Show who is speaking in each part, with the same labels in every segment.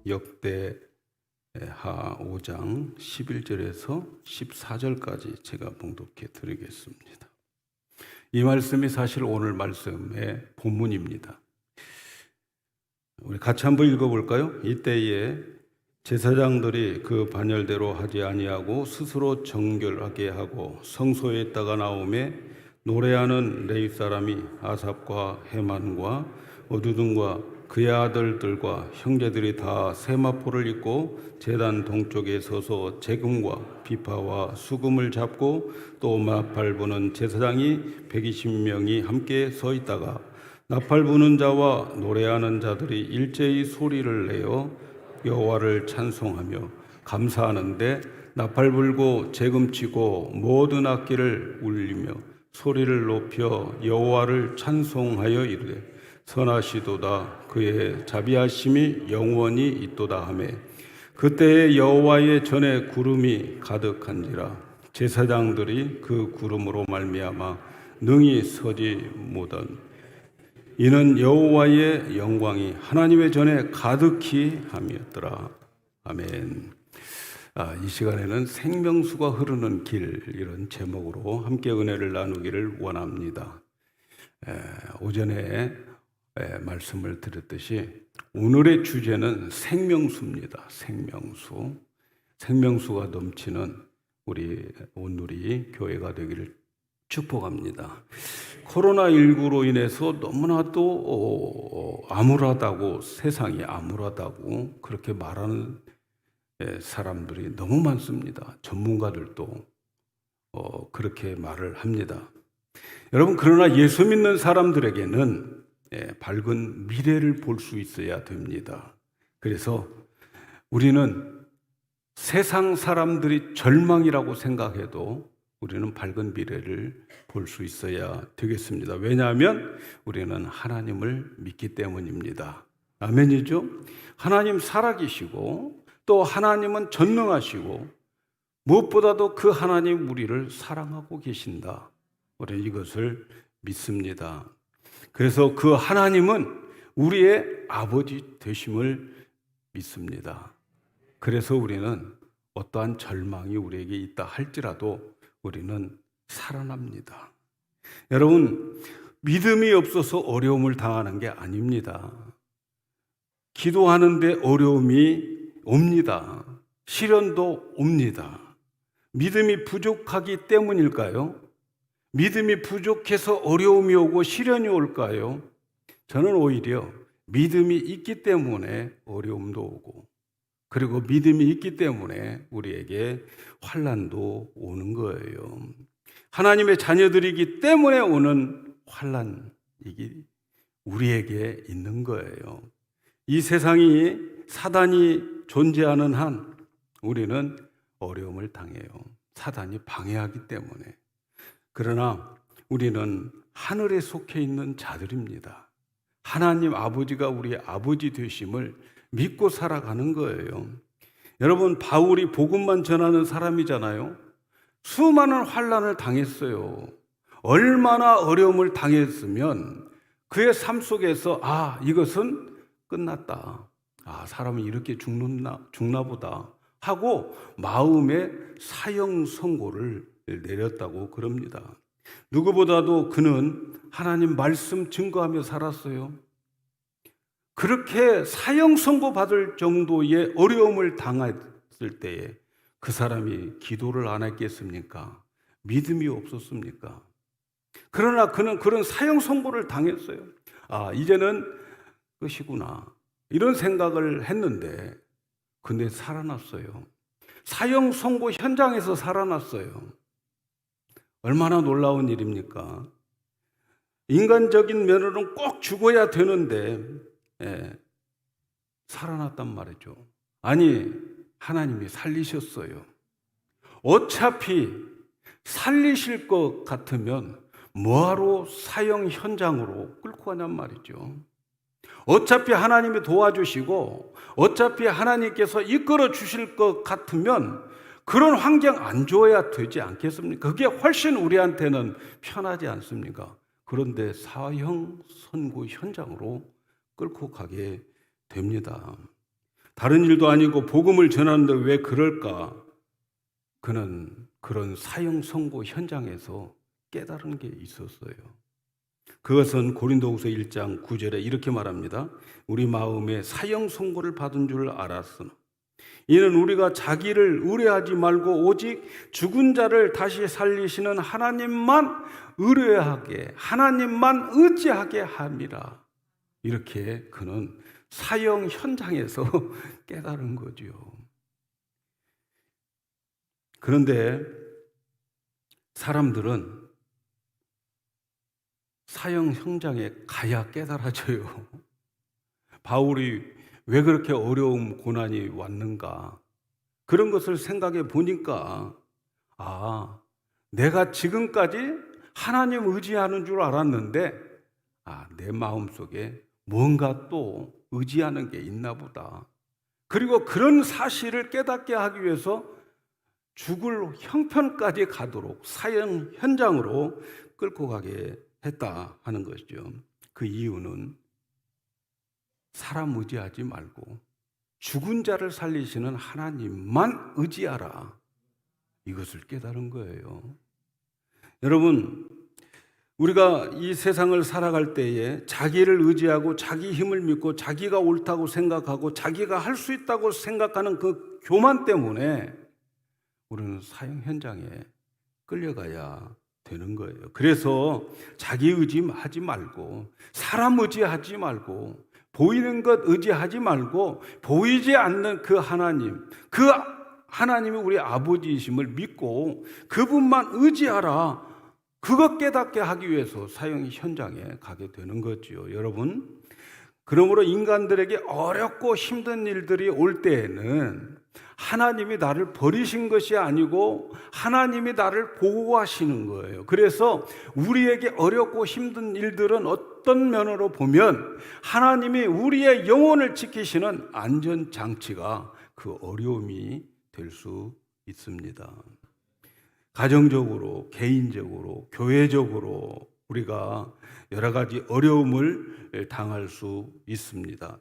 Speaker 1: 역대하 5장 11절에서 14절까지 제가 봉독해 드리겠습니다. 이 말씀이 사실 오늘 말씀의 본문입니다. 우리 같이 한번 읽어볼까요? 이때에 제사장들이 그 반열대로 하지 아니하고 스스로 정결하게 하고 성소에 있다가 나오매 노래하는 레위 사람이 아삽과 헤만과 어두둔과 그의 아들들과 형제들이 다 세마포를 입고 제단 동쪽에 서서 재금과 비파와 수금을 잡고 또 나팔 부는 제사장이 120명이 함께 서 있다가 나팔 부는 자와 노래하는 자들이 일제히 소리를 내어 여호와를 찬송하며 감사하는데 나팔 불고 재금 치고 모든 악기를 울리며 소리를 높여 여호와를 찬송하여 이르되 선하시도다 그의 자비하심이 영원히 있도다 하며 그때에 여호와의 전에 구름이 가득한지라 제사장들이 그 구름으로 말미암아 능히 서지 못한 이는 여호와의 영광이 하나님의 전에 가득히 함이었더라. 아멘. 이 시간에는 생명수가 흐르는 길 이런 제목으로 함께 은혜를 나누기를 원합니다. 오전에 말씀을 드렸듯이 오늘의 주제는 생명수입니다. 생명수가 넘치는 우리 온누리 교회가 되기를 축복합니다. 코로나19로 인해서 너무나도 암울하다고, 세상이 암울하다고 그렇게 말하는 사람들이 너무 많습니다. 전문가들도 그렇게 말을 합니다. 여러분, 그러나 예수 믿는 사람들에게는 밝은 미래를 볼 수 있어야 됩니다. 그래서 우리는 세상 사람들이 절망이라고 생각해도 우리는 밝은 미래를 볼 수 있어야 되겠습니다. 왜냐하면 우리는 하나님을 믿기 때문입니다. 아멘이죠? 하나님 살아계시고 또 하나님은 전능하시고 무엇보다도 그 하나님 우리를 사랑하고 계신다. 우리는 이것을 믿습니다. 그래서 그 하나님은 우리의 아버지 되심을 믿습니다. 그래서 우리는 어떠한 절망이 우리에게 있다 할지라도 우리는 살아납니다. 여러분, 믿음이 없어서 어려움을 당하는 게 아닙니다. 기도하는데 어려움이 옵니다. 시련도 옵니다. 믿음이 부족하기 때문일까요? 믿음이 부족해서 어려움이 오고 시련이 올까요? 저는 오히려 믿음이 있기 때문에 어려움도 오고 그리고 믿음이 있기 때문에 우리에게 환난도 오는 거예요. 하나님의 자녀들이기 때문에 오는 환난이 우리에게 있는 거예요. 이 세상이 사단이 존재하는 한 우리는 어려움을 당해요. 사단이 방해하기 때문에. 그러나 우리는 하늘에 속해 있는 자들입니다. 하나님 아버지가 우리의 아버지 되심을 믿고 살아가는 거예요. 여러분, 바울이 복음만 전하는 사람이잖아요. 수많은 환난을 당했어요. 얼마나 어려움을 당했으면 그의 삶 속에서 이것은 끝났다. 사람은 이렇게 죽나 보다 하고 마음의 사형 선고를 내렸다고 그럽니다. 누구보다도 그는 하나님 말씀 증거하며 살았어요. 그렇게 사형 선고 받을 정도의 어려움을 당했을 때에 그 사람이 기도를 안 했겠습니까? 믿음이 없었습니까? 그러나 그는 그런 사형 선고를 당했어요. 이제는 끝이구나 이런 생각을 했는데 근데 살아났어요. 사형 선고 현장에서 살아났어요. 얼마나 놀라운 일입니까? 인간적인 면으로는 꼭 죽어야 되는데 살아났단 말이죠. 아니, 하나님이 살리셨어요. 어차피 살리실 것 같으면 뭐하러 사형 현장으로 끌고 가냔 말이죠. 어차피 하나님이 도와주시고 어차피 하나님께서 이끌어 주실 것 같으면 그런 환경 안 줘야 되지 않겠습니까? 그게 훨씬 우리한테는 편하지 않습니까? 그런데 사형 선고 현장으로 끌고 가게 됩니다. 다른 일도 아니고 복음을 전하는데 왜 그럴까? 그는 그런 사형 선고 현장에서 깨달은 게 있었어요. 그것은 고린도후서 1장 9절에 이렇게 말합니다. 우리 마음에 사형 선고를 받은 줄 알았으나 이는 우리가 자기를 의뢰하지 말고 오직 죽은 자를 다시 살리시는 하나님만 의뢰하게, 하나님만 의지하게 함이라. 이렇게 그는 사형 현장에서 깨달은 거죠. 그런데 사람들은 사형 현장에 가야 깨달아져요. 바울이 왜 그렇게 어려움, 고난이 왔는가? 그런 것을 생각해 보니까 내가 지금까지 하나님 의지하는 줄 알았는데 내 마음속에 뭔가 또 의지하는 게 있나 보다. 그리고 그런 사실을 깨닫게 하기 위해서 죽을 형편까지 가도록 사형 현장으로 끌고 가게 했다 하는 것이죠. 그 이유는 사람 의지하지 말고 죽은 자를 살리시는 하나님만 의지하라. 이것을 깨달은 거예요. 여러분, 우리가 이 세상을 살아갈 때에 자기를 의지하고 자기 힘을 믿고 자기가 옳다고 생각하고 자기가 할 수 있다고 생각하는 그 교만 때문에 우리는 사형 현장에 끌려가야 되는 거예요. 그래서 자기 의지하지 말고 사람 의지하지 말고 보이는 것 의지하지 말고 보이지 않는 그 하나님, 그 하나님이 우리 아버지이심을 믿고 그분만 의지하라. 그것 깨닫게 하기 위해서 사형 현장에 가게 되는 거지요. 여러분, 그러므로 인간들에게 어렵고 힘든 일들이 올 때에는 하나님이 나를 버리신 것이 아니고 하나님이 나를 보호하시는 거예요. 그래서 우리에게 어렵고 힘든 일들은 어떤 면으로 보면 하나님이 우리의 영혼을 지키시는 안전장치가 그 어려움이 될 수 있습니다. 가정적으로, 개인적으로, 교회적으로 우리가 여러 가지 어려움을 당할 수 있습니다.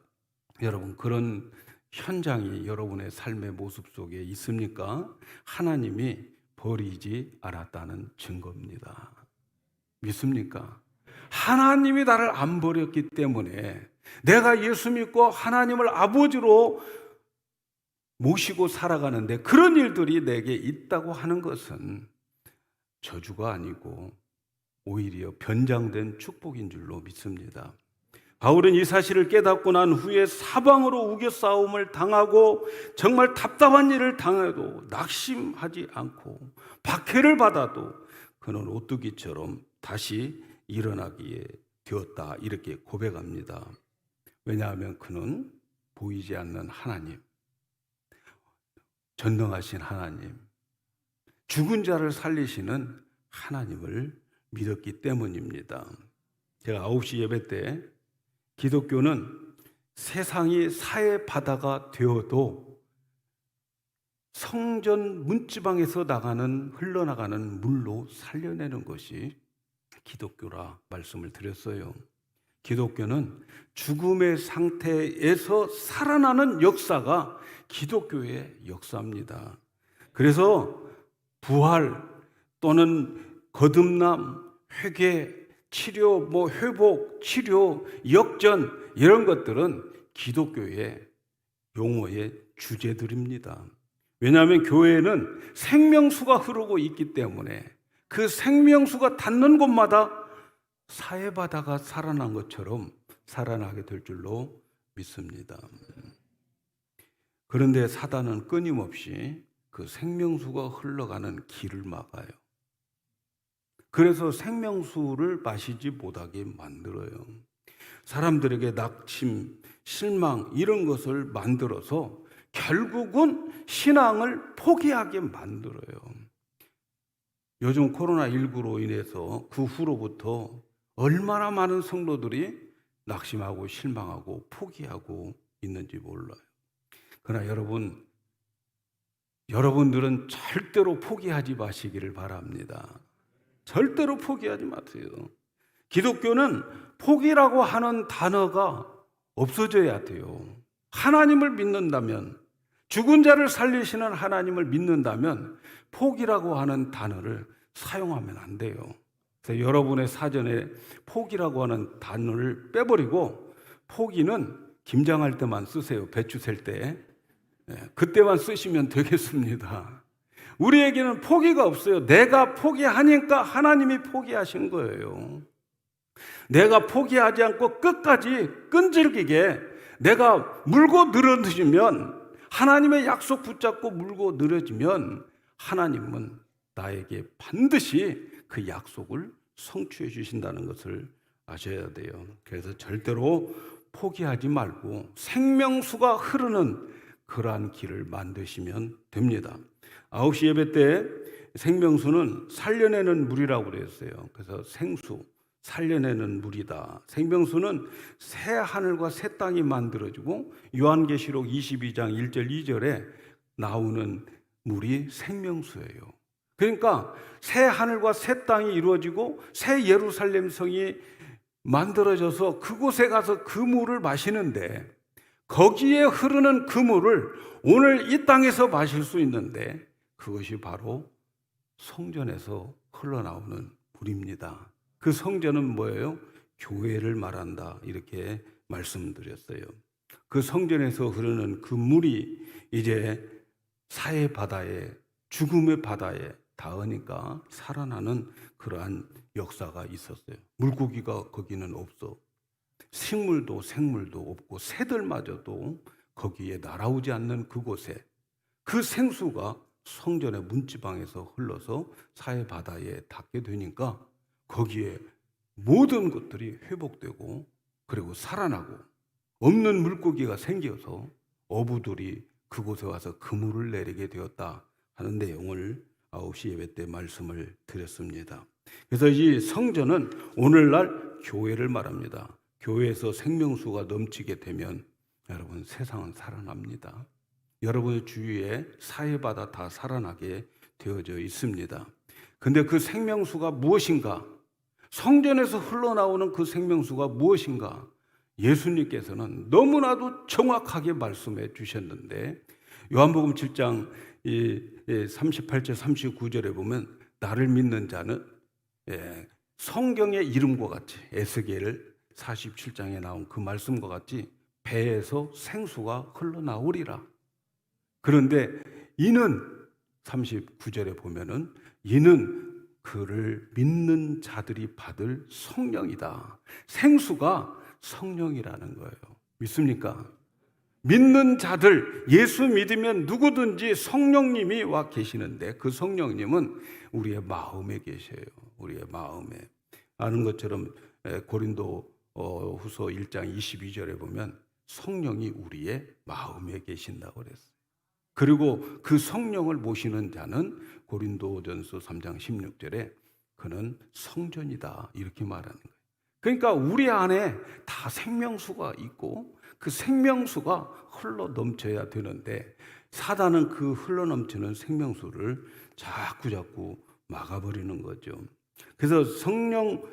Speaker 1: 여러분, 그런 현장이 여러분의 삶의 모습 속에 있습니까? 하나님이 버리지 않았다는 증거입니다. 믿습니까? 하나님이 나를 안 버렸기 때문에 내가 예수 믿고 하나님을 아버지로 모시고 살아가는데 그런 일들이 내게 있다고 하는 것은 저주가 아니고 오히려 변장된 축복인 줄로 믿습니다. 바울은 이 사실을 깨닫고 난 후에 사방으로 우겨싸움을 당하고 정말 답답한 일을 당해도 낙심하지 않고 박해를 받아도 그는 오뚜기처럼 다시 일어나기에 되었다, 이렇게 고백합니다. 왜냐하면 그는 보이지 않는 하나님, 전능하신 하나님, 죽은 자를 살리시는 하나님을 믿었기 때문입니다. 제가 9시 예배 때 기독교는 세상이 사해 바다가 되어도 성전 문지방에서 흘러나가는 물로 살려내는 것이 기독교라 말씀을 드렸어요. 기독교는 죽음의 상태에서 살아나는 역사가 기독교의 역사입니다. 그래서 부활 또는 거듭남, 회개, 치료, 회복, 치료, 역전, 이런 것들은 기독교의 용어의 주제들입니다. 왜냐하면 교회는 생명수가 흐르고 있기 때문에 그 생명수가 닿는 곳마다 사해바다가 살아난 것처럼 살아나게 될 줄로 믿습니다. 그런데 사단은 끊임없이 그 생명수가 흘러가는 길을 막아요. 그래서 생명수를 마시지 못하게 만들어요. 사람들에게 낙심, 실망 이런 것을 만들어서 결국은 신앙을 포기하게 만들어요. 요즘 코로나19로 인해서 그 후로부터 얼마나 많은 성도들이 낙심하고 실망하고 포기하고 있는지 몰라요. 그러나 여러분들은 절대로 포기하지 마시기를 바랍니다. 절대로 포기하지 마세요. 기독교는 포기라고 하는 단어가 없어져야 돼요. 하나님을 믿는다면, 죽은 자를 살리시는 하나님을 믿는다면 포기라고 하는 단어를 사용하면 안 돼요. 그래서 여러분의 사전에 포기라고 하는 단어를 빼버리고 포기는 김장할 때만 쓰세요. 배추 셀 때. 그때만 쓰시면 되겠습니다. 우리에게는 포기가 없어요. 내가 포기하니까 하나님이 포기하신 거예요. 내가 포기하지 않고 끝까지 끈질기게 내가 물고 늘어지면, 하나님의 약속 붙잡고 물고 늘어지면 하나님은 나에게 반드시 그 약속을 성취해 주신다는 것을 아셔야 돼요. 그래서 절대로 포기하지 말고 생명수가 흐르는 그러한 길을 만드시면 됩니다. 9시 예배 때 생명수는 살려내는 물이라고 그랬어요. 그래서 생수, 살려내는 물이다. 생명수는 새 하늘과 새 땅이 만들어지고 요한계시록 22장 1절 2절에 나오는 물이 생명수예요. 그러니까 새 하늘과 새 땅이 이루어지고 새 예루살렘 성이 만들어져서 그곳에 가서 그 물을 마시는데, 거기에 흐르는 그 물을 오늘 이 땅에서 마실 수 있는데 그것이 바로 성전에서 흘러나오는 물입니다. 그 성전은 뭐예요? 교회를 말한다, 이렇게 말씀드렸어요. 그 성전에서 흐르는 그 물이 이제 사해 바다에, 죽음의 바다에 닿으니까 살아나는 그러한 역사가 있었어요. 물고기가 거기는 없어. 식물도 생물도 없고 새들마저도 거기에 날아오지 않는 그곳에 그 생수가 성전의 문지방에서 흘러서 사해 바다에 닿게 되니까 거기에 모든 것들이 회복되고, 그리고 살아나고 없는 물고기가 생겨서 어부들이 그곳에 와서 그물을 내리게 되었다 하는 내용을 9시 예배 때 말씀을 드렸습니다. 그래서 이 성전은 오늘날 교회를 말합니다. 교회에서 생명수가 넘치게 되면 여러분, 세상은 살아납니다. 여러분의 주위에 사해바다 다 살아나게 되어져 있습니다. 근데 그 생명수가 무엇인가? 성전에서 흘러나오는 그 생명수가 무엇인가? 예수님께서는 너무나도 정확하게 말씀해 주셨는데, 요한복음 7장 38절 39절에 보면 나를 믿는 자는 성경의 이름과 같이, 에스겔 47장에 나온 그 말씀과 같이 배에서 생수가 흘러나오리라. 그런데 이는 39절에 보면은 이는 그를 믿는 자들이 받을 성령이다. 생수가 성령이라는 거예요. 믿습니까? 믿는 자들, 예수 믿으면 누구든지 성령님이 와 계시는데 그 성령님은 우리의 마음에 계셔요. 우리의 마음에. 아는 것처럼 고린도 후서 1장 22절에 보면 성령이 우리의 마음에 계신다고 그랬어요. 그리고 그 성령을 모시는 자는 고린도전서 3장 16절에 그는 성전이다, 이렇게 말하는 거예요. 그러니까 우리 안에 다 생명수가 있고 그 생명수가 흘러 넘쳐야 되는데 사단은 그 흘러 넘치는 생명수를 자꾸 막아버리는 거죠. 그래서 성령이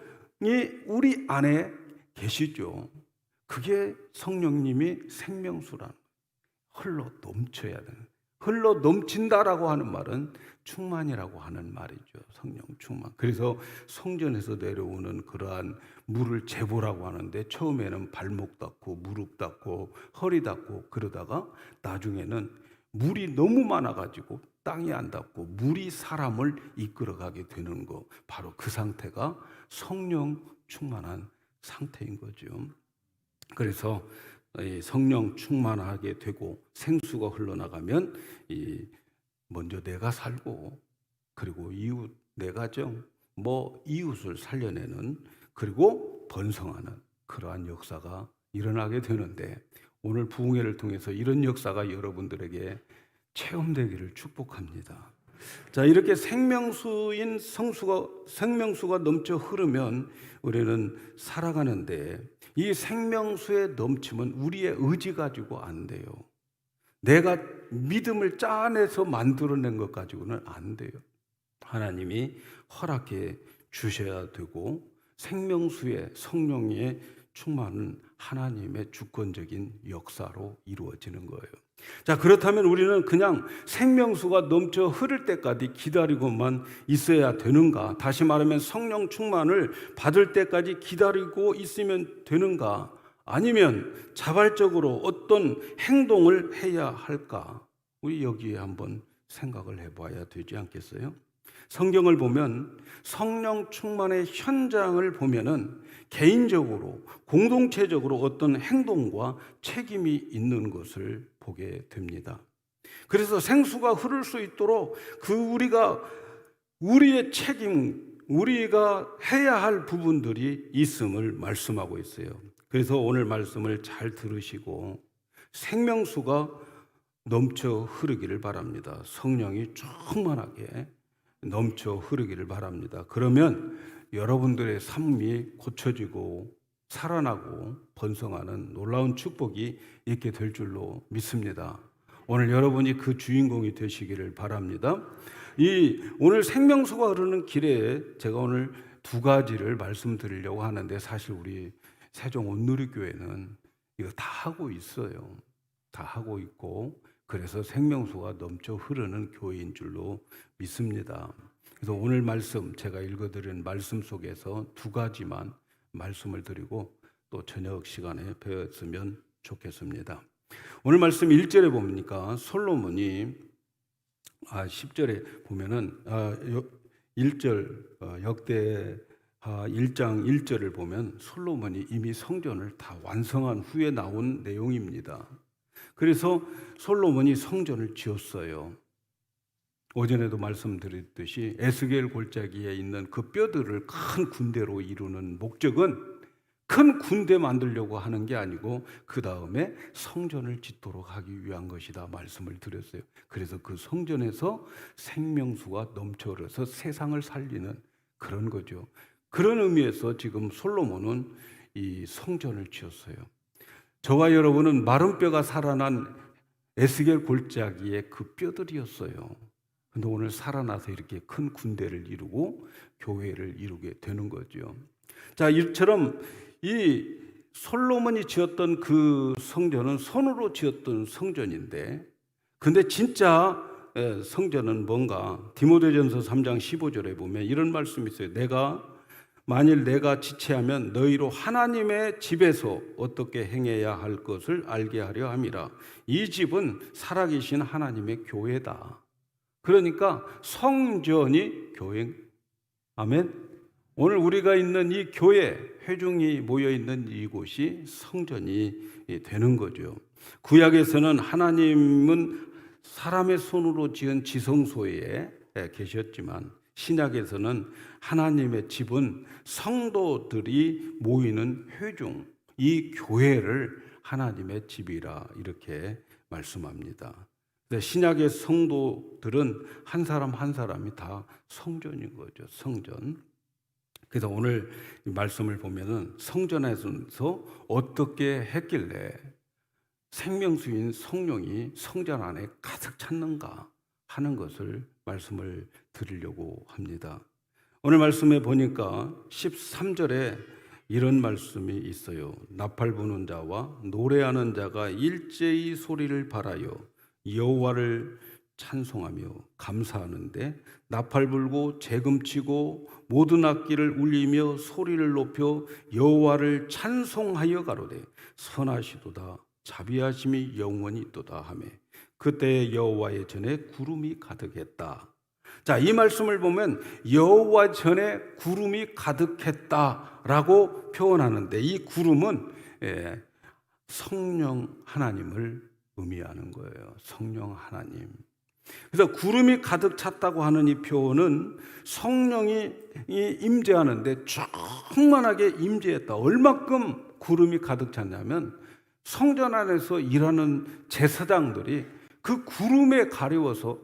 Speaker 1: 우리 안에 계시죠. 그게 성령님이 생명수라는 거예요. 흘러 넘쳐야 되는. 흘러 넘친다라고 하는 말은 충만이라고 하는 말이죠. 성령 충만. 그래서 성전에서 내려오는 그러한 물을 제보라고 하는데 처음에는 발목 닿고 무릎 닿고 허리 닿고 그러다가 나중에는 물이 너무 많아가지고 땅이 안 닿고 물이 사람을 이끌어가게 되는 거, 바로 그 상태가 성령 충만한 상태인 거죠. 그래서 성령 충만하게 되고 생수가 흘러나가면 먼저 내가 살고, 그리고 이웃, 내 가정, 이웃을 살려내는, 그리고 번성하는 그러한 역사가 일어나게 되는데, 오늘 부흥회를 통해서 이런 역사가 여러분들에게 체험되기를 축복합니다. 자, 이렇게 생명수인 생명수가 넘쳐 흐르면 우리는 살아가는데, 이 생명수의 넘침은 우리의 의지 가지고 안 돼요. 내가 믿음을 짜내서 만들어낸 것 가지고는 안 돼요. 하나님이 허락해 주셔야 되고 생명수의 성령의 충만은 하나님의 주권적인 역사로 이루어지는 거예요. 자, 그렇다면 우리는 그냥 생명수가 넘쳐 흐를 때까지 기다리고만 있어야 되는가? 다시 말하면 성령 충만을 받을 때까지 기다리고 있으면 되는가? 아니면 자발적으로 어떤 행동을 해야 할까? 우리 여기에 한번 생각을 해봐야 되지 않겠어요? 성경을 보면 성령 충만의 현장을 보면은 개인적으로, 공동체적으로 어떤 행동과 책임이 있는 것을 보게 됩니다. 그래서 생수가 흐를 수 있도록 우리의 책임, 우리가 해야 할 부분들이 있음을 말씀하고 있어요. 그래서 오늘 말씀을 잘 들으시고 생명수가 넘쳐 흐르기를 바랍니다. 성령이 충만하게 넘쳐 흐르기를 바랍니다. 그러면 여러분들의 삶이 고쳐지고 살아나고 번성하는 놀라운 축복이 있게 될 줄로 믿습니다. 오늘 여러분이 그 주인공이 되시기를 바랍니다. 오늘 생명수가 흐르는 길에 제가 오늘 두 가지를 말씀드리려고 하는데, 사실 우리 세종 온누리교회는 이거 다 하고 있어요. 다 하고 있고, 그래서 생명수가 넘쳐 흐르는 교회인 줄로 믿습니다. 그래서 오늘 말씀, 제가 읽어드린 말씀 속에서 두 가지만 말씀을 드리고 또 저녁 시간에 배웠으면 좋겠습니다. 오늘 말씀 1절에 보니까 솔로몬이 10절에 보면은 1절 역대 1장 1절을 보면 솔로몬이 이미 성전을 다 완성한 후에 나온 내용입니다. 그래서 솔로몬이 성전을 지었어요. 오전에도 말씀드렸듯이 에스겔 골짜기에 있는 그 뼈들을 큰 군대로 이루는 목적은 큰 군대 만들려고 하는 게 아니고 그 다음에 성전을 짓도록 하기 위한 것이다 말씀을 드렸어요. 그래서 그 성전에서 생명수가 넘쳐 흘러서 세상을 살리는 그런 거죠. 그런 의미에서 지금 솔로몬은 이 성전을 지었어요. 저와 여러분은 마른 뼈가 살아난 에스겔 골짜기의 그 뼈들이었어요. 근데 오늘 살아나서 이렇게 큰 군대를 이루고 교회를 이루게 되는 거죠. 자, 이처럼 이 솔로몬이 지었던 그 성전은 손으로 지었던 성전인데, 근데 진짜 성전은 뭔가? 디모데전서 3장 15절에 보면 이런 말씀이 있어요. 만일 내가 지체하면 너희로 하나님의 집에서 어떻게 행해야 할 것을 알게 하려 함이라. 이 집은 살아계신 하나님의 교회다. 그러니까 성전이 교회. 아멘. 오늘 우리가 있는 이 교회, 회중이 모여있는 이곳이 성전이 되는 거죠. 구약에서는 하나님은 사람의 손으로 지은 지성소에 계셨지만 신약에서는 하나님의 집은 성도들이 모이는 회중, 이 교회를 하나님의 집이라 이렇게 말씀합니다. 신약의 성도들은 한 사람 한 사람이 다 성전인 거죠. 성전. 그래서 오늘 말씀을 보면은 성전에서 어떻게 했길래 생명수인 성령이 성전 안에 가득 찼는가 하는 것을 말씀을 드리려고 합니다. 오늘 말씀에 보니까 13절에 이런 말씀이 있어요. 나팔 부는 자와 노래하는 자가 일제히 소리를 발하여 여호와를 찬송하며 감사하는데 나팔 불고 재금치고 모든 악기를 울리며 소리를 높여 여호와를 찬송하여 가로되 선하시도다 자비하심이 영원히 있도다 하며 그때 여호와의 전에 구름이 가득했다. 자, 이 말씀을 보면 여호와 전에 구름이 가득했다라고 표현하는데 이 구름은 성령 하나님을 의미하는 거예요. 성령 하나님. 그래서 구름이 가득 찼다고 하는 이 표현은 성령이 임재하는데 충만하게 임재했다. 얼마큼 구름이 가득 찼냐면 성전 안에서 일하는 제사장들이 그 구름에 가려워서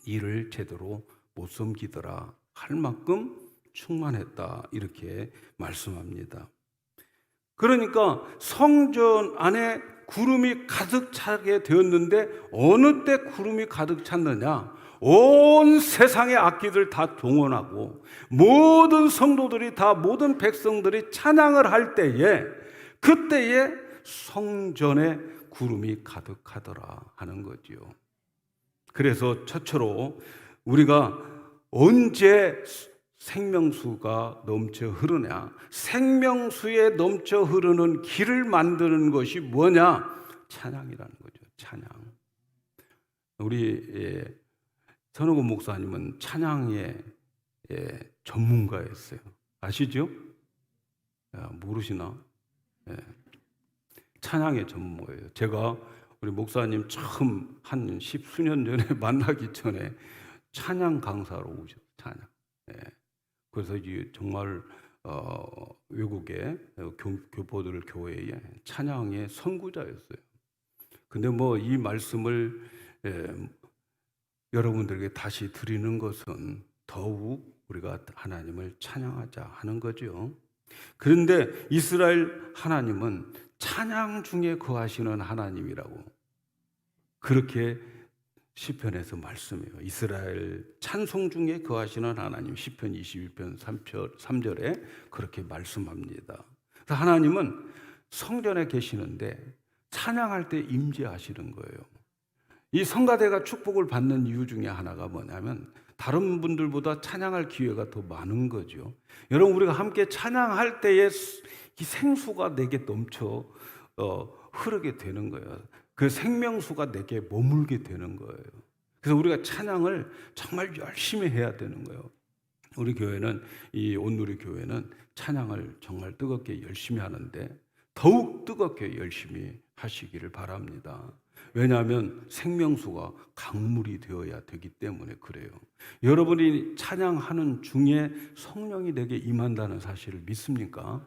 Speaker 1: 일을 제대로 못 섬기더라 할 만큼 충만했다 이렇게 말씀합니다. 그러니까 성전 안에 구름이 가득 차게 되었는데 어느 때 구름이 가득 찼느냐? 온 세상의 악기들 다 동원하고 모든 성도들이 다 모든 백성들이 찬양을 할 때에 그때에 성전에 구름이 가득하더라 하는 거지요. 그래서 첫째로 우리가 언제 생명수가 넘쳐 흐르냐? 생명수에 넘쳐 흐르는 길을 만드는 것이 뭐냐? 찬양이라는 거죠. 찬양. 우리 선호근 목사님은 찬양의 전문가였어요. 아시죠? 모르시나? 찬양의 전문가예요. 제가 우리 목사님 처음 한 10수년 전에 만나기 전에 찬양 강사로 오셨어요. 찬양. 그래서 정말 외국의 교포들 교회의 찬양의 선구자였어요. 근데 뭐 이 말씀을 여러분들에게 다시 드리는 것은 더욱 우리가 하나님을 찬양하자 하는 거죠. 그런데 이스라엘 하나님은 찬양 중에 거하시는 하나님이라고 그렇게 시편에서 말씀해요. 이스라엘 찬송 중에 거하시는 하나님, 시편 21편 3절에 그렇게 말씀합니다. 그래서 하나님은 성전에 계시는데 찬양할 때 임재하시는 거예요. 이 성가대가 축복을 받는 이유 중에 하나가 뭐냐면 다른 분들보다 찬양할 기회가 더 많은 거죠. 여러분, 우리가 함께 찬양할 때에 이 생수가 내게 넘쳐 흐르게 되는 거예요. 그 생명수가 내게 머물게 되는 거예요. 그래서 우리가 찬양을 정말 열심히 해야 되는 거예요. 우리 교회는, 이 온누리 교회는 찬양을 정말 뜨겁게 열심히 하는데 더욱 뜨겁게 열심히 하시기를 바랍니다. 왜냐하면 생명수가 강물이 되어야 되기 때문에 그래요. 여러분이 찬양하는 중에 성령이 내게 임한다는 사실을 믿습니까?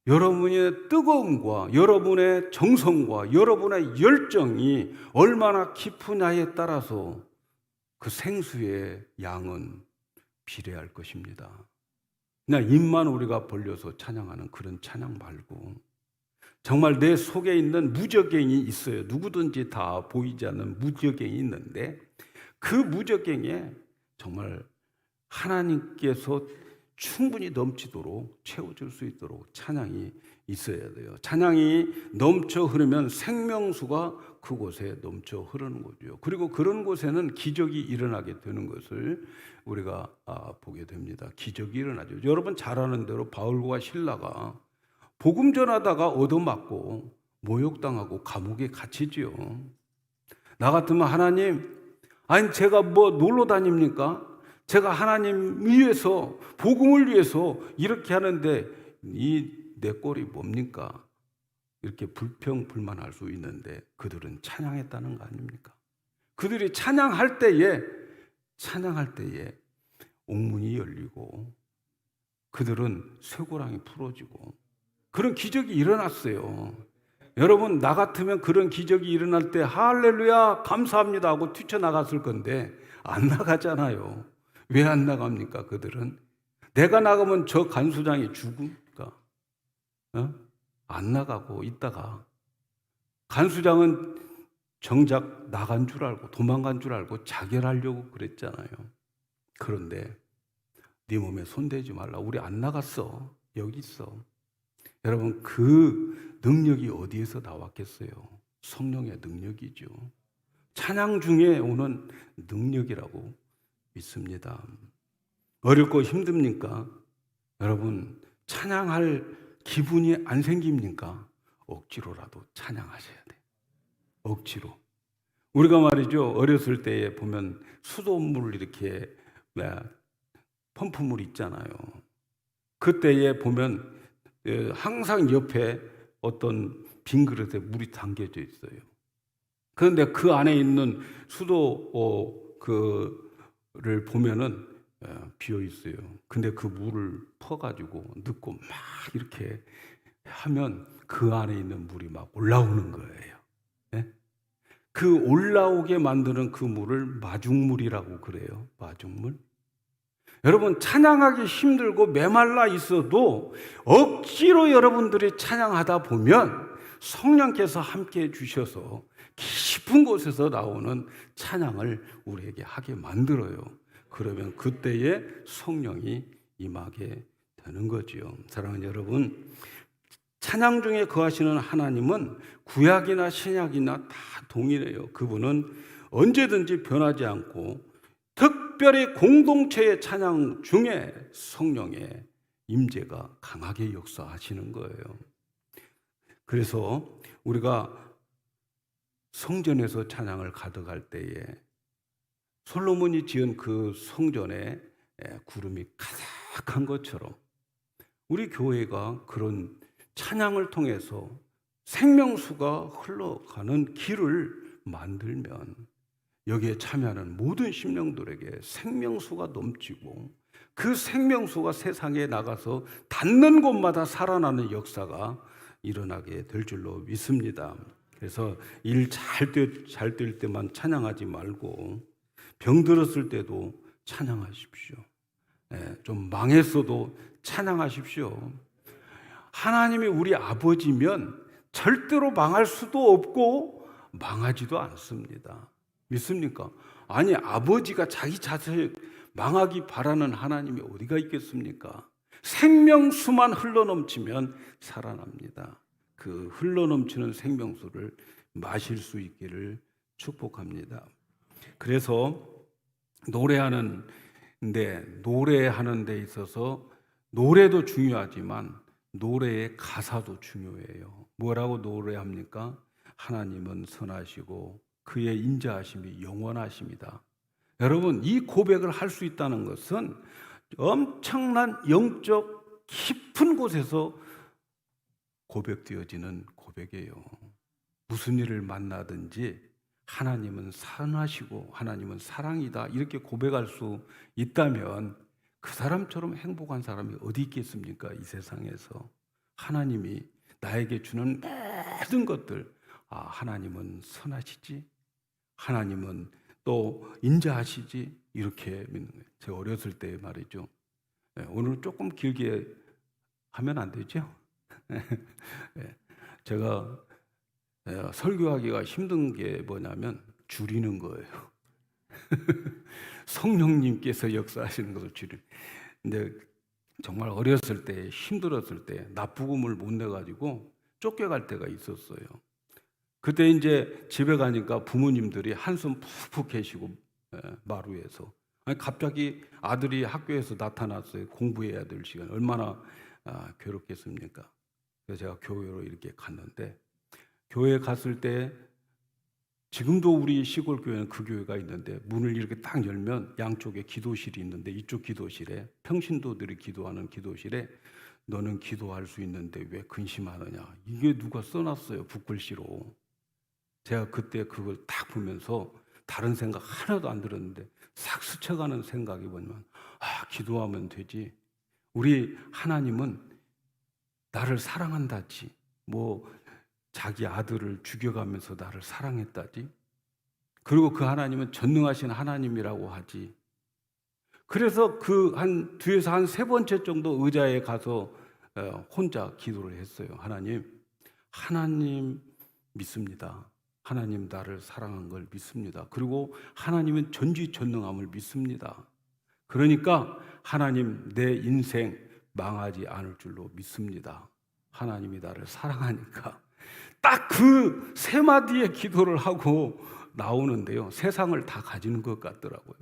Speaker 1: 여러분의 뜨거움과 여러분의 정성과 여러분의 열정이 얼마나 깊으냐에 따라서 그 생수의 양은 비례할 것입니다. 그냥 입만 우리가 벌려서 찬양하는 그런 찬양 말고 정말 내 속에 있는 무적갱이 있어요. 누구든지 다 보이지 않는 무적갱이 있는데 그 무적갱에 정말 하나님께서 충분히 넘치도록 채워줄 수 있도록 찬양이 있어야 돼요. 찬양이 넘쳐 흐르면 생명수가 그곳에 넘쳐 흐르는 거죠. 그리고 그런 곳에는 기적이 일어나게 되는 것을 우리가 보게 됩니다. 기적이 일어나죠. 여러분 잘 아는 대로 바울과 실라가 복음 전하다가 얻어맞고 모욕당하고 감옥에 갇히지요. 나 같으면 하나님, 아니 제가 뭐 놀러 다닙니까? 제가 하나님 위해서 복음을 위해서 이렇게 하는데 이 내 꼴이 뭡니까? 이렇게 불평불만할 수 있는데 그들은 찬양했다는 거 아닙니까? 그들이 찬양할 때에 옥문이 열리고 그들은 쇠고랑이 풀어지고 그런 기적이 일어났어요. 여러분, 나 같으면 그런 기적이 일어날 때 할렐루야 감사합니다 하고 뛰쳐나갔을 건데 안 나가잖아요. 왜 안 나갑니까? 그들은 내가 나가면 저 간수장이 죽을까? 안 나가고 있다가 간수장은 정작 나간 줄 알고 도망간 줄 알고 자결하려고 그랬잖아요. 그런데 네 몸에 손대지 말라. 우리 안 나갔어. 여기 있어. 여러분, 그 능력이 어디에서 나왔겠어요? 성령의 능력이죠. 찬양 중에 오는 능력이라고 믿습니다. 어렵고 힘듭니까? 여러분, 찬양할 기분이 안 생깁니까? 억지로라도 찬양하셔야 돼요. 억지로. 우리가 말이죠, 어렸을 때에 보면 수돗물 이렇게 펌프물 있잖아요. 그때에 보면 항상 옆에 어떤 빈 그릇에 물이 담겨져 있어요. 그런데 그 안에 있는 수도를 보면은 비어 있어요. 근데 그 물을 퍼가지고 넣고 막 이렇게 하면 그 안에 있는 물이 막 올라오는 거예요. 네? 그 올라오게 만드는 그 물을 마중물이라고 그래요. 마중물. 여러분, 찬양하기 힘들고 메말라 있어도 억지로 여러분들이 찬양하다 보면 성령께서 함께 해주셔서 깊은 곳에서 나오는 찬양을 우리에게 하게 만들어요. 그러면 그때에 성령이 임하게 되는 거지요. 사랑하는 여러분, 찬양 중에 거하시는 하나님은 구약이나 신약이나 다 동일해요. 그분은 언제든지 변하지 않고 특별히 공동체의 찬양 중에 성령의 임재가 강하게 역사하시는 거예요. 그래서 우리가 성전에서 찬양을 가득할 때에 솔로몬이 지은 그 성전에 구름이 가득한 것처럼 우리 교회가 그런 찬양을 통해서 생명수가 흘러가는 길을 만들면 여기에 참여하는 모든 심령들에게 생명수가 넘치고 그 생명수가 세상에 나가서 닿는 곳마다 살아나는 역사가 일어나게 될 줄로 믿습니다. 그래서 일 잘 될 때만 찬양하지 말고 병들었을 때도 찬양하십시오. 좀 망했어도 찬양하십시오. 하나님이 우리 아버지면 절대로 망할 수도 없고 망하지도 않습니다. 믿습니까? 아니, 아버지가 자기 자식 망하기 바라는 하나님이 어디가 있겠습니까? 생명수만 흘러넘치면 살아납니다. 그 흘러넘치는 생명수를 마실 수 있기를 축복합니다. 그래서 노래하는 데 있어서 노래도 중요하지만 노래의 가사도 중요해요. 뭐라고 노래합니까? 하나님은 선하시고 그의 인자하심이 영원하십니다. 여러분, 이 고백을 할 수 있다는 것은 엄청난 영적 깊은 곳에서 고백되어지는 고백이에요. 무슨 일을 만나든지 하나님은 선하시고 하나님은 사랑이다 이렇게 고백할 수 있다면 그 사람처럼 행복한 사람이 어디 있겠습니까? 이 세상에서 하나님이 나에게 주는 모든 것들, 하나님은 선하시지, 하나님은 또 인자하시지 이렇게 믿는 거예요. 제가 어렸을 때 말이죠. 오늘 조금 길게 하면 안 되죠? 제가 설교하기가 힘든 게 뭐냐면 줄이는 거예요. 성령님께서 역사하시는 것을 줄이는. 근데 정말 어렸을 때 힘들었을 때 납부금을 못 내가지고 쫓겨갈 때가 있었어요. 그때 이제 집에 가니까 부모님들이 한숨 푹푹 계시고 마루에서 갑자기 아들이 학교에서 나타났어요. 공부해야 될 시간 얼마나 괴롭겠습니까? 그래서 제가 교회로 이렇게 갔는데 교회에 갔을 때 지금도 우리 시골 교회는 그 교회가 있는데 문을 이렇게 딱 열면 양쪽에 기도실이 있는데 이쪽 기도실에 평신도들이 기도하는 기도실에 너는 기도할 수 있는데 왜 근심하느냐 이게 누가 써놨어요 붓글씨로. 제가 그때 그걸 딱 보면서 다른 생각 하나도 안 들었는데 싹 스쳐가는 생각이 뭐냐면 기도하면 되지. 우리 하나님은 나를 사랑한다지 뭐 자기 아들을 죽여가면서 나를 사랑했다지. 그리고 그 하나님은 전능하신 하나님이라고 하지. 그래서 그 한 뒤에서 한 세 번째 정도 의자에 가서 혼자 기도를 했어요. 하나님 믿습니다. 하나님 나를 사랑한 걸 믿습니다. 그리고 하나님은 전지전능함을 믿습니다. 그러니까 하나님 내 인생 망하지 않을 줄로 믿습니다. 하나님이 나를 사랑하니까 딱 그 세 마디의 기도를 하고 나오는데요. 세상을 다 가지는 것 같더라고요.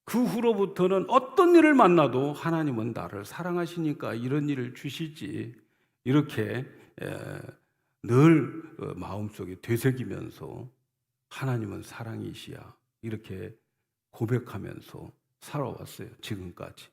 Speaker 1: 그 후로부터는 어떤 일을 만나도 하나님은 나를 사랑하시니까 이런 일을 주시지 이렇게 늘 마음속에 되새기면서 하나님은 사랑이시야 이렇게 고백하면서 살아왔어요. 지금까지.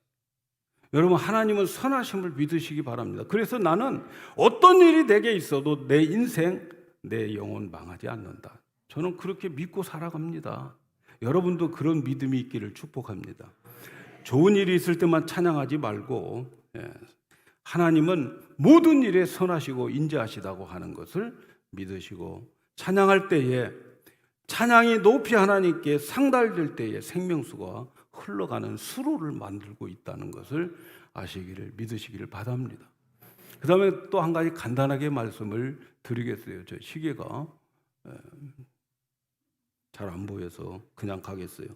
Speaker 1: 여러분 하나님은 선하심을 믿으시기 바랍니다. 그래서 나는 어떤 일이 내게 있어도 내 인생, 내 영혼 망하지 않는다. 저는 그렇게 믿고 살아갑니다. 여러분도 그런 믿음이 있기를 축복합니다. 좋은 일이 있을 때만 찬양하지 말고 하나님은 모든 일에 선하시고 인자하시다고 하는 것을 믿으시고 찬양할 때에 찬양이 높이 하나님께 상달될 때에 생명수가 흘러가는 수로를 만들고 있다는 것을 아시기를 믿으시기를 바랍니다. 그 다음에 또 한 가지 간단하게 말씀을 드리겠어요. 저 시계가 잘 안 보여서 그냥 가겠어요.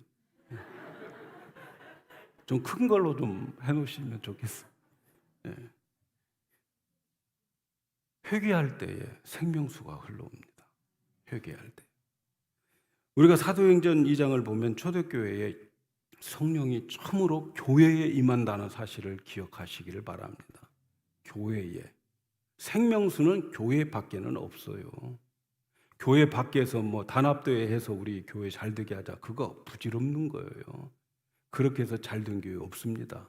Speaker 1: 좀 큰 걸로 좀 해놓으시면 좋겠어요. 회개할 때에 생명수가 흘러옵니다. 회개할 때. 우리가 사도행전 2장을 보면 초대교회에 성령이 처음으로 교회에 임한다는 사실을 기억하시기를 바랍니다. 교회에. 생명수는 교회 밖에는 없어요. 교회 밖에서 뭐 단합대회 해서 우리 교회 잘되게 하자, 그거 부질없는 거예요. 그렇게 해서 잘된 교회 없습니다.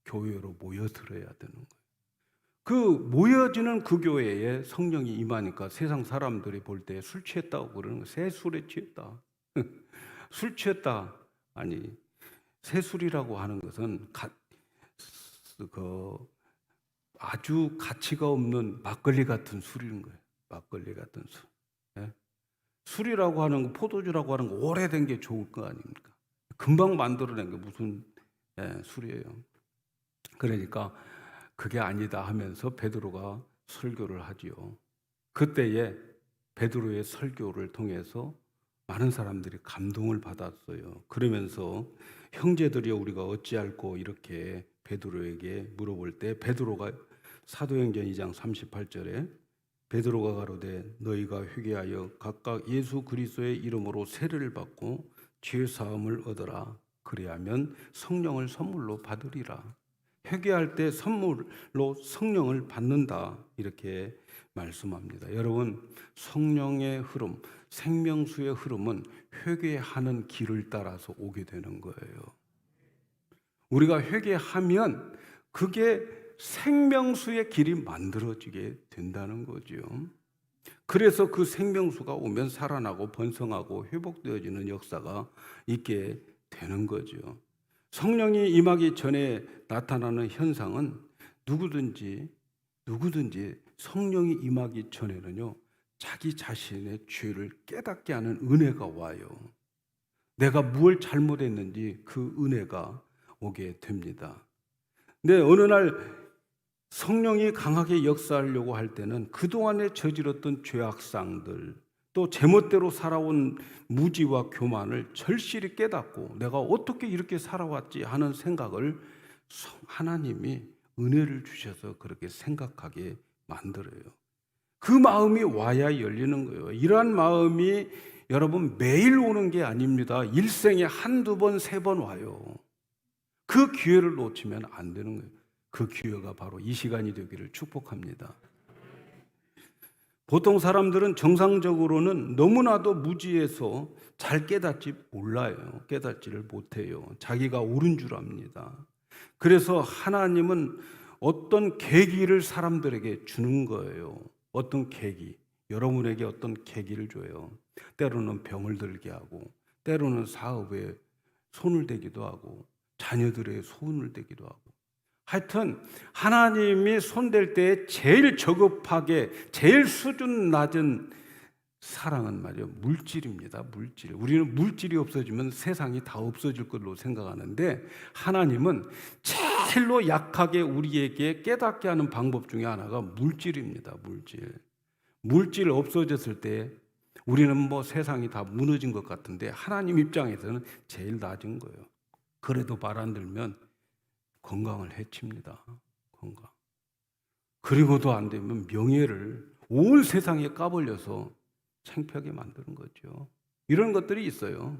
Speaker 1: 교회로 모여들어야 되는 거예요. 그 모여지는 그 교회에 성령이 임하니까 세상 사람들이 볼 때 술 취했다고 그러는 거예요. 새 술에 취했다. 술 취했다. 아니, 새 술이라고 하는 것은 아주 가치가 없는 막걸리 같은 술인 거예요. 막걸리 같은 술. 예? 술이라고 하는 거, 포도주라고 하는 거 오래된 게 좋을 거 아닙니까? 금방 만들어낸 게 무슨 술이에요. 그러니까 그게 아니다 하면서 베드로가 설교를 하지요. 그때에 베드로의 설교를 통해서 많은 사람들이 감동을 받았어요. 그러면서 형제들이여 우리가 어찌할꼬 이렇게 베드로에게 물어볼 때 베드로가 사도행전 2장 38절에 베드로가 가로되 너희가 회개하여 각각 예수 그리스도의 이름으로 세례를 받고 죄 사함을 얻어라. 그리하면 성령을 선물로 받으리라. 회개할 때 선물로 성령을 받는다. 이렇게 말씀합니다. 여러분, 성령의 흐름, 생명수의 흐름은 회개하는 길을 따라서 오게 되는 거예요. 우리가 회개하면 그게 생명수의 길이 만들어지게 된다는 거죠. 그래서 그 생명수가 오면 살아나고 번성하고 회복되어지는 역사가 있게 되는 거죠. 성령이 임하기 전에 나타나는 현상은 누구든지 성령이 임하기 전에는요, 자기 자신의 죄를 깨닫게 하는 은혜가 와요. 내가 무엇을 잘못했는지 그 은혜가 오게 됩니다. 근데 어느 날 성령이 강하게 역사하려고 할 때는 그동안에 저질렀던 죄악상들, 또 제멋대로 살아온 무지와 교만을 절실히 깨닫고 내가 어떻게 이렇게 살아왔지 하는 생각을 하나님이 은혜를 주셔서 그렇게 생각하게 만들어요. 그 마음이 와야 열리는 거예요. 이러한 마음이 여러분 매일 오는 게 아닙니다. 일생에 한두 번, 세 번 와요. 그 기회를 놓치면 안 되는 거예요. 그 기회가 바로 이 시간이 되기를 축복합니다. 보통 사람들은 정상적으로는 너무나도 무지해서 잘 깨닫지 몰라요. 깨닫지를 못해요. 자기가 옳은 줄 압니다. 그래서 하나님은 어떤 계기를 사람들에게 주는 거예요. 어떤 계기, 여러분에게 어떤 계기를 줘요. 때로는 병을 들게 하고, 때로는 사업에 손을 대기도 하고, 자녀들의 손을 대기도 하고, 하여튼 하나님이 손댈 때 제일 저급하게 제일 수준 낮은 사랑은 말이에요, 물질입니다. 물질. 우리는 물질이 없어지면 세상이 다 없어질 걸로 생각하는데 하나님은 제일로 약하게 우리에게 깨닫게 하는 방법 중에 하나가 물질입니다. 물질 없어졌을 때 우리는 뭐 세상이 다 무너진 것 같은데 하나님 입장에서는 제일 낮은 거예요. 그래도 말 안 들면 건강을 해칩니다. 건강. 그리고도 안 되면 명예를 온 세상에 까불려서 창피하게 만드는 거죠. 이런 것들이 있어요.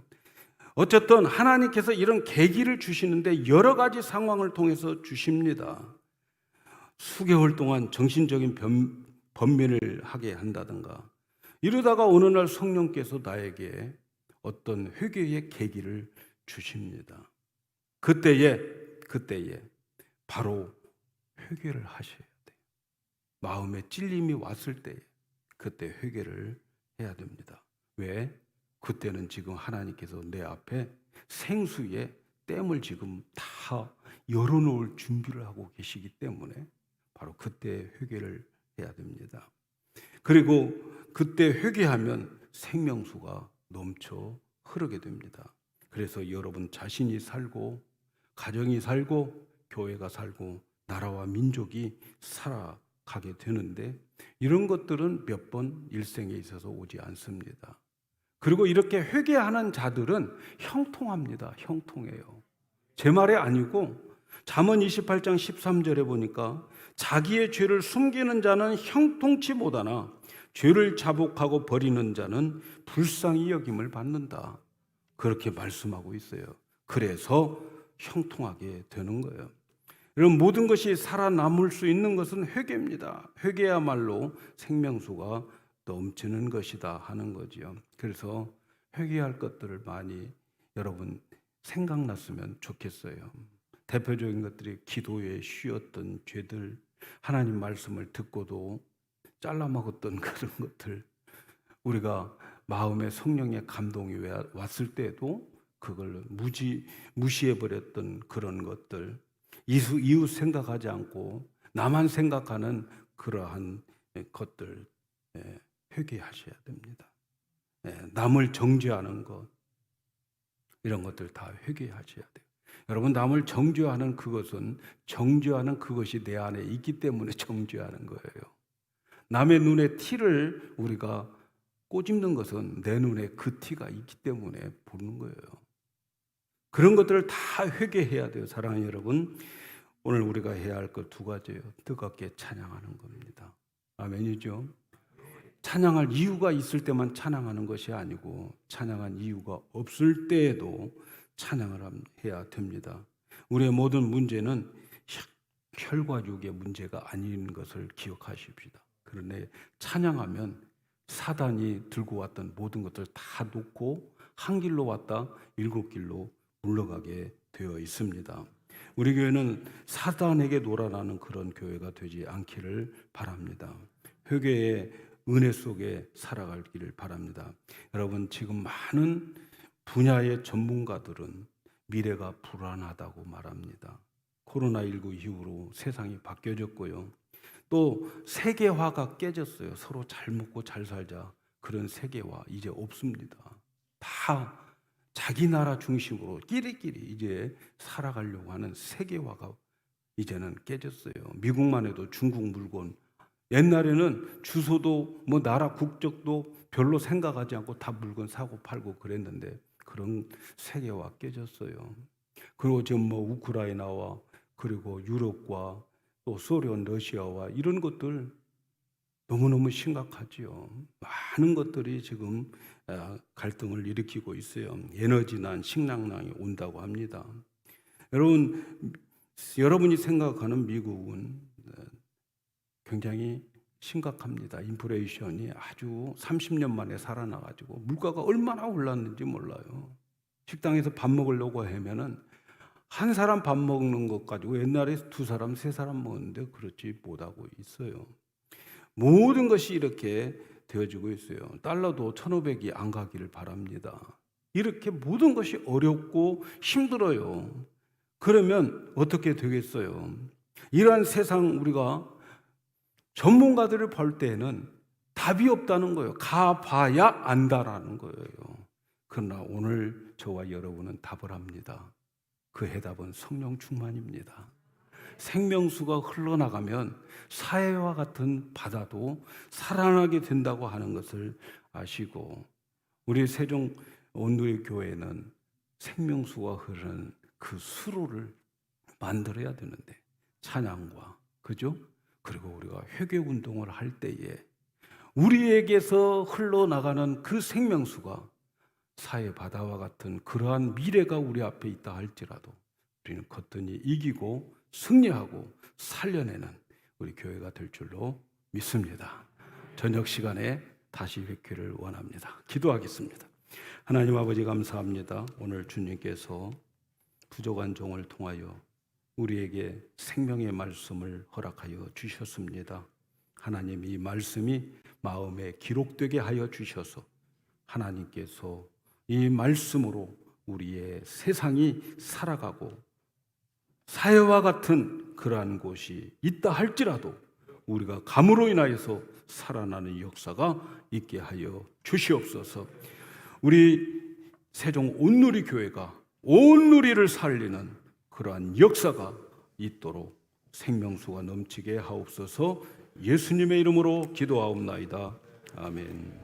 Speaker 1: 어쨌든 하나님께서 이런 계기를 주시는데 여러 가지 상황을 통해서 주십니다. 수개월 동안 정신적인 번민을 하게 한다든가, 이러다가 어느 날 성령께서 나에게 어떤 회개의 계기를 주십니다. 그때에 바로 회개를 하셔야 돼요. 마음에 찔림이 왔을 때 그때 회개를 해야 됩니다. 왜? 그때는 지금 하나님께서 내 앞에 생수의 댐을 지금 다 열어놓을 준비를 하고 계시기 때문에 바로 그때 회개를 해야 됩니다. 그리고 그때 회개하면 생명수가 넘쳐 흐르게 됩니다. 그래서 여러분 자신이 살고, 가정이 살고, 교회가 살고, 나라와 민족이 살아가게 되는데, 이런 것들은 몇 번 일생에 있어서 오지 않습니다. 그리고 이렇게 회개하는 자들은 형통합니다. 형통해요. 제 말이 아니고 잠언 28장 13절에 보니까 자기의 죄를 숨기는 자는 형통치 못하나 죄를 자복하고 버리는 자는 불쌍히 여김을 받는다. 그렇게 말씀하고 있어요. 그래서 형통하게 되는 거예요. 이런 모든 것이 살아남을 수 있는 것은 회개입니다. 회개야말로 생명수가 넘치는 것이다 하는 거지요. 그래서 회개할 것들을 많이 여러분 생각났으면 좋겠어요. 대표적인 것들이 기도에 쉬었던 죄들, 하나님 말씀을 듣고도 잘라먹었던 그런 것들, 우리가 마음에 성령의 감동이 왔을 때도 그걸 무시해버렸던 그런 것들, 이웃 생각하지 않고 나만 생각하는 그러한 것들, 회개하셔야 됩니다. 남을 정죄하는 것, 이런 것들 다 회개하셔야 돼요. 여러분, 남을 정죄하는 그것이 내 안에 있기 때문에 정죄하는 거예요. 남의 눈에 티를 우리가 꼬집는 것은 내 눈에 그 티가 있기 때문에 보는 거예요. 그런 것들을 다 회개해야 돼요. 사랑하는 여러분, 오늘 우리가 해야 할 것 두 가지예요. 뜨겁게 찬양하는 겁니다. 아멘이죠. 찬양할 이유가 있을 때만 찬양하는 것이 아니고 찬양한 이유가 없을 때에도 찬양을 해야 됩니다. 우리의 모든 문제는 혈과육의 문제가 아닌 것을 기억하십시다. 그런데 찬양하면 사단이 들고 왔던 모든 것들 다 놓고 한 길로 왔다 7길로 물러가게 되어 있습니다. 우리 교회는 사단에게 놀아나는 그런 교회가 되지 않기를 바랍니다. 회개의 은혜 속에 살아가기를 바랍니다. 여러분, 지금 많은 분야의 전문가들은 미래가 불안하다고 말합니다. 코로나19 이후로 세상이 바뀌어졌고요. 또 세계화가 깨졌어요. 서로 잘 먹고 잘 살자. 그런 세계화 이제 없습니다. 다 자기 나라 중심으로 끼리끼리 이제 살아가려고 하는 세계화가 이제는 깨졌어요. 미국만 해도 중국 물건, 옛날에는 주소도 뭐 나라 국적도 별로 생각하지 않고 다 물건 사고 팔고 그랬는데 그런 세계화 깨졌어요. 그리고 지금 뭐 우크라이나와 그리고 유럽과 또 소련, 러시아와 이런 것들 너무너무 심각하지요. 많은 것들이 지금 갈등을 일으키고 있어요. 에너지난, 식량난이 온다고 합니다. 여러분이 생각하는 미국은 굉장히 심각합니다. 인플레이션이 아주 30년 만에 살아나가지고 물가가 얼마나 올랐는지 몰라요. 식당에서 밥 먹으려고 하면은 한 사람 밥 먹는 것 가지고 옛날에 2사람, 3사람 먹는데 그렇지 못하고 있어요. 모든 것이 이렇게 되어지고 있어요. 달러도 1,500이 안 가기를 바랍니다. 이렇게 모든 것이 어렵고 힘들어요. 그러면 어떻게 되겠어요? 이러한 세상 우리가 전문가들을 볼 때는 답이 없다는 거예요. 가봐야 안다라는 거예요. 그러나 오늘 저와 여러분은 답을 합니다. 그 해답은 성령 충만입니다. 생명수가 흘러나가면 사해와 같은 바다도 살아나게 된다고 하는 것을 아시고, 우리 세종 온누리 교회는 생명수가 흐르는 그 수로를 만들어야 되는데, 찬양과 그죠? 그리고 우리가 회개 운동을 할 때에 우리에게서 흘러나가는 그 생명수가 사해 바다와 같은 그러한 미래가 우리 앞에 있다 할지라도 우리는 거뜬히 이기고 승리하고 살려내는 우리 교회가 될 줄로 믿습니다. 저녁 시간에 다시 뵙기를 원합니다. 기도하겠습니다. 하나님 아버지, 감사합니다. 오늘 주님께서 부족한 종을 통하여 우리에게 생명의 말씀을 허락하여 주셨습니다. 하나님, 이 말씀이 마음에 기록되게 하여 주셔서 하나님께서 이 말씀으로 우리의 세상이 살아가고 사해와 같은 그러한 곳이 있다 할지라도 우리가 감으로 인하여서 살아나는 역사가 있게 하여 주시옵소서. 우리 세종 온누리 교회가 온누리를 살리는 그러한 역사가 있도록 생명수가 넘치게 하옵소서. 예수님의 이름으로 기도하옵나이다. 아멘.